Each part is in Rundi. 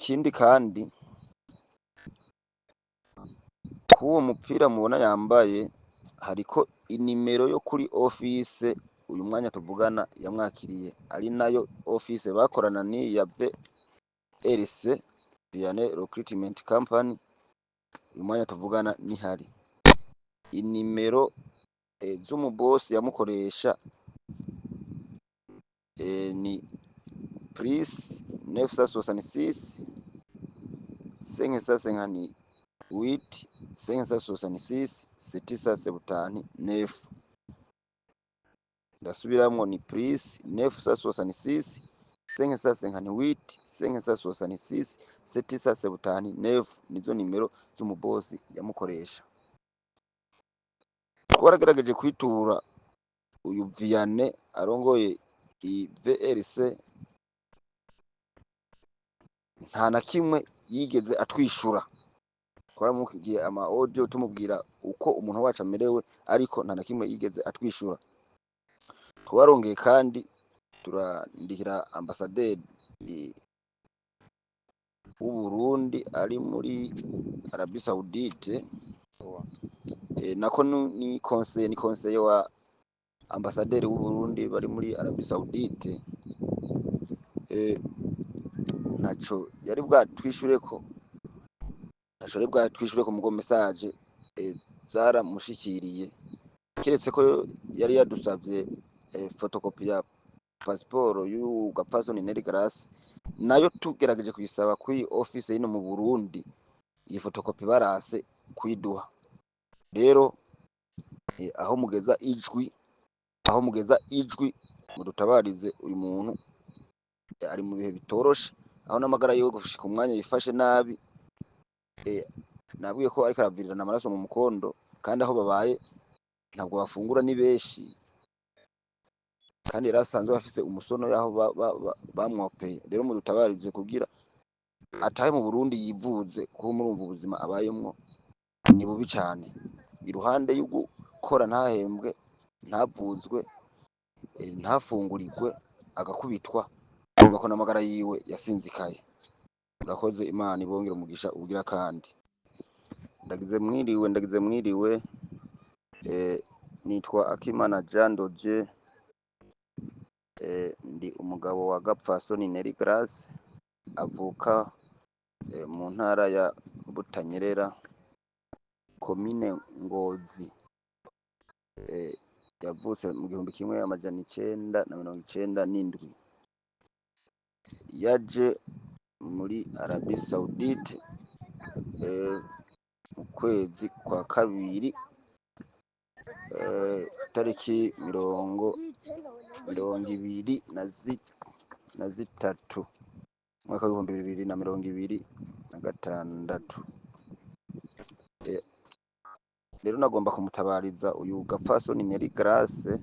ikindi kandi k'uwo mupira mubona yambaye hariko inimero yo kuri office uyu mwanya tuvugana yamwakiriye, ari nayo office bakorana n'iya VRC Vianney Recruitment Company. Uyu mwanya tuvugana nihari inimero z'umubosi yamukoresha ni plus 966 558 566 779. Ndasubiramwo ni plus 966 558 566 779 nizo nimero z'umubosi yamukoresha. Twaragerageje kwitura uyu Vianney arongoye i VRC, nta na kimwe yigeze atwishura. Twaramubwiye ama audio tumubwira uko umuntu wacu amerewe, ariko nta na kimwe yigeze atwishura. Twarongeye kandi turandikira ambasaderi w'Uburundi ari muri Arabie Saoudite, nako ni conseiller wa ambasaderi w'Uburundi bari muri Arabie Saoudite. Naco yari bwatwishureko mugo message zaramushikiriye, kiretse ko yari yadusavye photocopy ya passport y'uyu gapfasoni Neri Grace, nayo tugerageje kuyisaba kuri office yino mu Burundi, iyi photocopy barase kwiduha. Rero aho mugeza ijwi mudutabarize uyu muntu ari mu bihe bitoroshe, aho n'amagara yiwe gushika umwanya yifashe nabi. Nabwiye ko ariko aravirirana amaraso mu mukondo, kandi aho babaye ntabwo bafungura ni benshi, kandi yarasanzwe bafise umusono yaho bamwopeye. Rero mudutabarize kugira atahe mu Burundi yivuze, kuko murumva ubuzima abayemwo ni bubi cane. Iruhande yo gukora ntahembwe, ntavuzwe, ntafungurirwe, agakubitwa, urumva ko n'amagara yiwe yasinzikaye. Urakoze, Imana ibongere umugisha ugira kandi. Ndagize mwiriwe. Nitwa Akimana Jean Dodier, ndi umugabo wa gapfasoni Neri Grace, avuka mu ntara ya Butanyerera, komine Ngozi. Yavutse mu 1997. Yaje muri Arabie Saoudite mu kwezi kwa kabiri tariki 23 mwaka wa 2026. Rero nagomba kumutabariza uyu gapfasoni Neri Grace.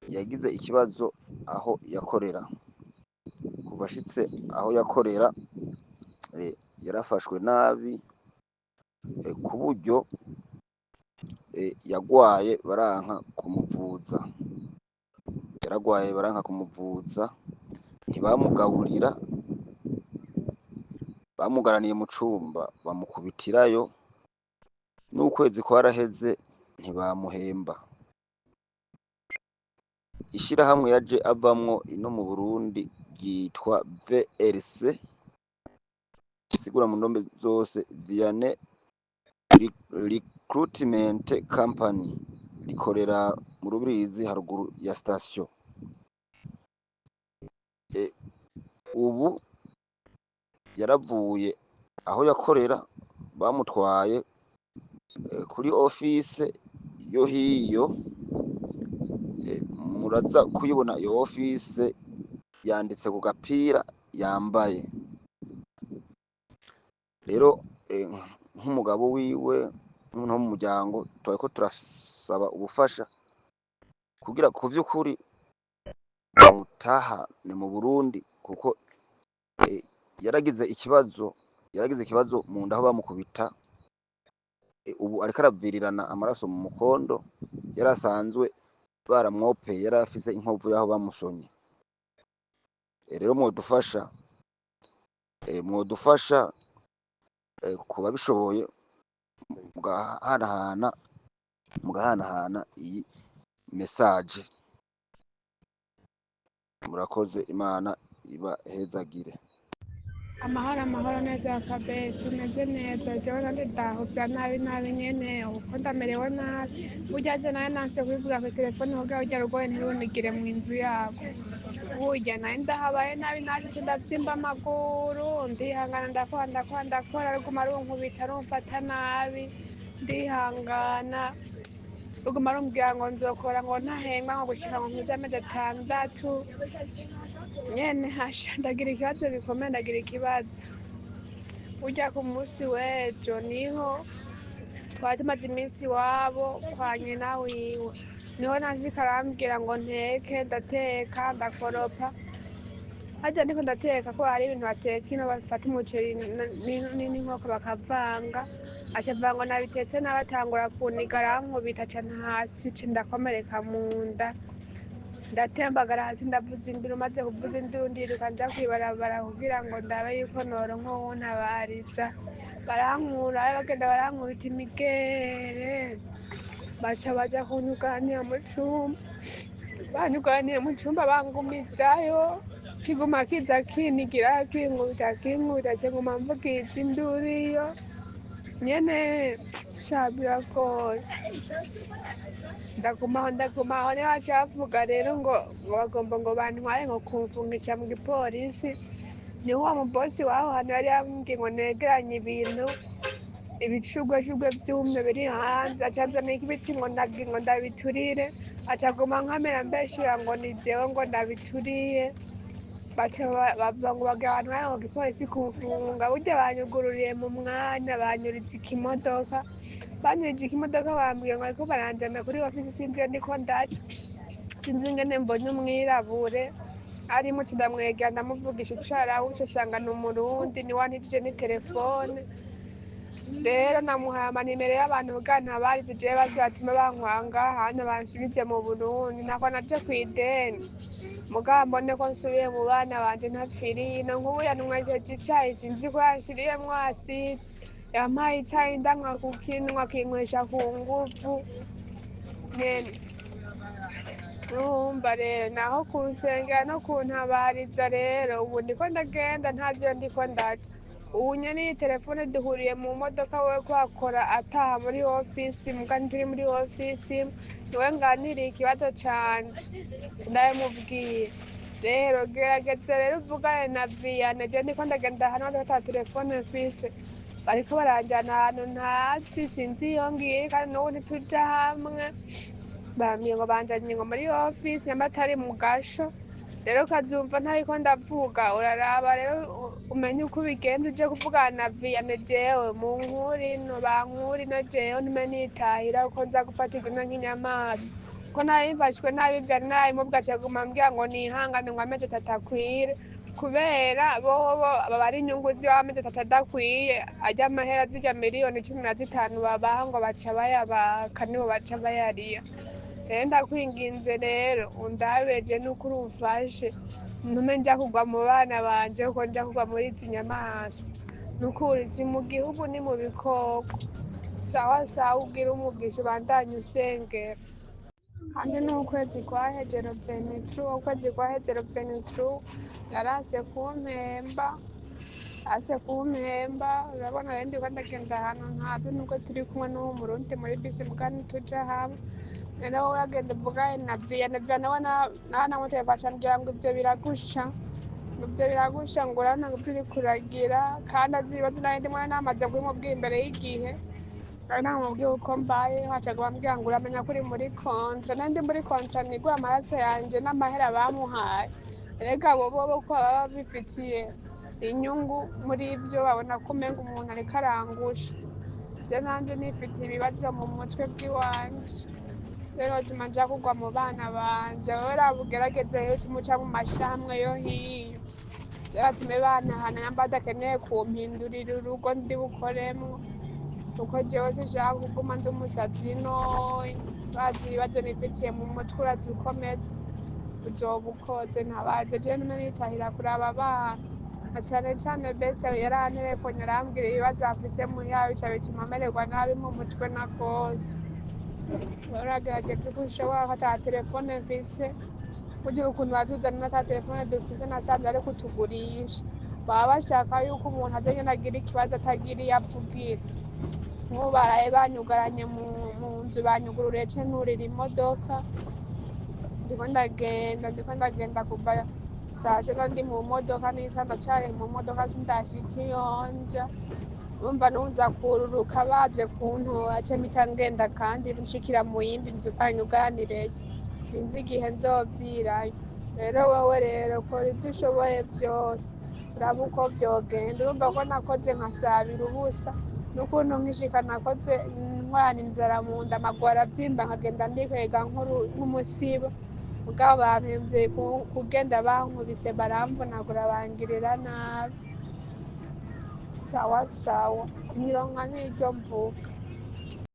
Yagize ikibazo aho yakorera, kuva ashitse aho yakorera yarafashwe nabi, ku buryo yagwaye baranka kumuvuza, ntibamugaburira, bamugaraniye mu cumba bamukubitirayo, n'ukwezi kwaraheze ntibamuhemba. Ishirahamwe yaje avamwo ino mu Burundi ryitwa VRC, sigura mu ndombe zose Vianney Recruitment Company, rikorera mu Rubirizi haruguru ya station. Ubu yaravuye aho yakorera, bamutwaye kuri office yo hiyo. Muraza kuyibona iyo office yanditse ku gapira yambaye. Rero nk'umugabo wiwe n'umuntu wo mu muryango twariko turasaba ubufasha kugira ku vy'ukuri bamutahane mu Burundi, kuko yaragize ikibazo mu nda aho bamukubita. Ubu ariko aravirirana amaraso mu mukondo, yarasanzwe baramwopeye, yari afise inkovu yaho bamushonye. Rero mwodufasha mwodufasha ku babishoboye mugahanahana iyi mesaje. Murakoze, Imana ibahezagire. Amahoro neza ya kabesi, tumeze neza. Jewe nanje ndahuvya nabi nyene, uko ndamerewe nabi. Burya je nayo nanse kubivuga kuri telefone kugira urya rugohe ntirunigire mu nzu yako. Burya nayo ndahabaye nabi nashitse ndavyimba amaguru, ndihangana ndakora ruguma runkubita rumfata nabi, ndihangana ruguma rumbwira ngo nzokora ngo ntahengwa ngo gushika ngo nkuze amezi 6 nyene hasha ndagira ikibazo gikomeye, ndagira ikibazo. Burya ku munsi w'ejo niho twari tumaze iminsi iwabo kwa nyina wiwe, niho nashika arambwira ngo nteke, ndateka ndakoropa. Harya ndiko ndateka ko hari ibintu bateka ino bafata umuceri n'inkoko bakavanga, aca avuga ngo nabitetse nabi atangura kuniga arankubita cana hasi ca ndakomereka mu nda, ndatembagara hasi ndavuza induru, maze kuvuza induru ndiruka nja kwibarabara kugira ngo ndabe yuko noronka uwuntabariza. Barankurayo bagenda barankubita imigere, baca baja kunyuganira mu cumba, banyuganiye mu cumba bangumizayo, kiguma kiza kinigira kinkubita ce nguma mvugiza induru iyo nyene sha biragoye. Ndagumaho niho haca bavuga rero ngo bagomba ngo bantware ngo kumfungisha mu gipolisi. Niho uwo mubosi waho hantu yari yambwiye ngo negeranye ibintu, ibishugwe vyumye biri hanze, aca anzanira ibiti ngo ndabiturire, aca aguma nkamera mbeshura ngo ni jewe ngo ndabituriye. Baca bavuga ngo bagira bantware mu gipolisi kumfunga. Burya banyugururiye mu mwanya, banyuriza ikimodoka, banyurije ikimodoka bambwiye ngo bariko baranjana kuri ofisi, sinzi iyo ndiko ndaca, sinzi ingene mbonye umwirabure arimo, ca ndamwegera ndamuvugisha ico yarawuco, sanga ni umurundi, niwe wantijije n'iterefone. Rero namuhaye amanimero y'abantu kugira ntabarize jewe baze batume bankura ngaha hanyuma bansubize mu Burundi. Ntabwo naje kw'ideni mugabo mbone ko nsubiye mu bana banje ntapfiriye ino. Nk'ubu yanywesheje icayi sinzi ko yanshiriyemwo aside, yampaye icayi ndanywa kukinwa akinywesha ku nguvu nyene. Urumva rero naho kunsengera no kuntabariza rero, ubu ndiko ndagenda ntazi iyo ndiko ndaca. Ubu nyene iyi telefone duhuriye mu modoka, wewe kuhakora ataha muri ofisi, muga ntituri muri ofisi, niwe nganiriye ikibazo canje ndabimubwiye. Rero gerageza rero uvugane na Vianney, je ndiko ndagenda hano ata telefone mfise, bariko baranjana ahantu ntazi, sinzi iyo ngiye kandi n'ubu ntituja hamwe. Bambwiye ngo banjanye ngo muri ofisi nyamba atari mu gasho. Rero ukazumva ntariko ndavuga, uraraba rero umenye uko ubigenza uje kuvugana na Vianney. Jewe bankure ino jewe ntume nitahira kuko nza gufatirwa ino nk'inyamaswa, ko nari mfashwe nabi. Vianney narabimubwiye aca aguma ambwira ngo nihangane ngo amezi 3 akwire, kubera bobo baba ari inyungu ziwe amezi 3 adakwiye, arya amahera zirya miliyoni 15 babaha ngo baca bayabaka, nibo baca bayariha. Rero ndakwinginze rero undabeje n'ukuri umfashe, ntume nja kugwa mu bana banje kuko nja kugwa muri izi nyamaswa. Nukuri si mu gihugu ni mu bikoko. Sawa sawa, ugira umugisha ubandanye usengera. Kandi n'ukwezi kwaheze Robenitru yaranse kumpemba, urabona rero ndiko ndagenda ahantu ntazi, nubwo turi kumwe n'uwo Murundi muri bisi muga ntituja hamwe. Rero wowe uragenda uvugane na Vianney nawe namutelefona aca ambwira ngo ivyo biragusha ngo urabona ngo ivyo uriko uragira, kandi azi ibibazo nari ndimwo namaze kubimubwira imbere y'igihe. Nari namubwiye uko mbayeho, aca aguma ambwira ngo uramenya ko uri muri kontra. Nari ndi muri kontra niguha amaraso yanje n'amahera bamuhaye. Erega bobo ko baba bifitiye inyungu muri ivyo, babona ko umenga umuntu ariko arangusha. Je nanje nifitiye ibibazo mu mutwe bw'iwanje, rero tuma nja kugwa mu bana banje. Wewe raba ugerageze rero utume uca mu mashirahamwe yo hiyo, batume bantahana nyamba badakeneye kumpindurira urugo ndi bukoremwo, kuko jewe sinshaka kuguma ndi umusazi inoyi. Bazi ibibazo nifitiye mu mutwe urazi uko meze, uzoba ukoze ntabaze. Je ntume nitahira kuraba abana. na cane cane beste yarantelefone arambwira ibibazo afise muhira bica bituma amererwa nabi mu mutwe na gose. Waragerageje uko ushobora ko ata telefone mfise, burya ukuntu batuzanira ata telefone dufise nasanze ari kutugurisha. Baba bashaka yuko umuntu azogenda agira ikibazo atagira iyo avugira. Nk'ubu baraye banyugaranye mu nzu, banyugururiye ce nurira imodoka, ndiko ndagenda kuva sasita ndi mu modoka n'isa ndacari mu modoka sindashika iyo nja. Urumva nuza kururuka baje kuntora ce mpita ngenda kandi nshikira mu yindi nzu banyuganireyo. Sinzi igihe nzovirayo. Rero wewe rero kora ivyo ushoboye vyose urabe uko vyogenda. Urumva ko nakoze nkasabira ubusa, n'ukuntu nkishika nakoze nkorana inzara mu nda, amaguru aravyimba nkagenda ndikwega nk'umusiba. Mugabo bampevye kugenda bankubise baramvunagura bangirira nabi. Sawa sawa, sinironka n'iryo mvuga.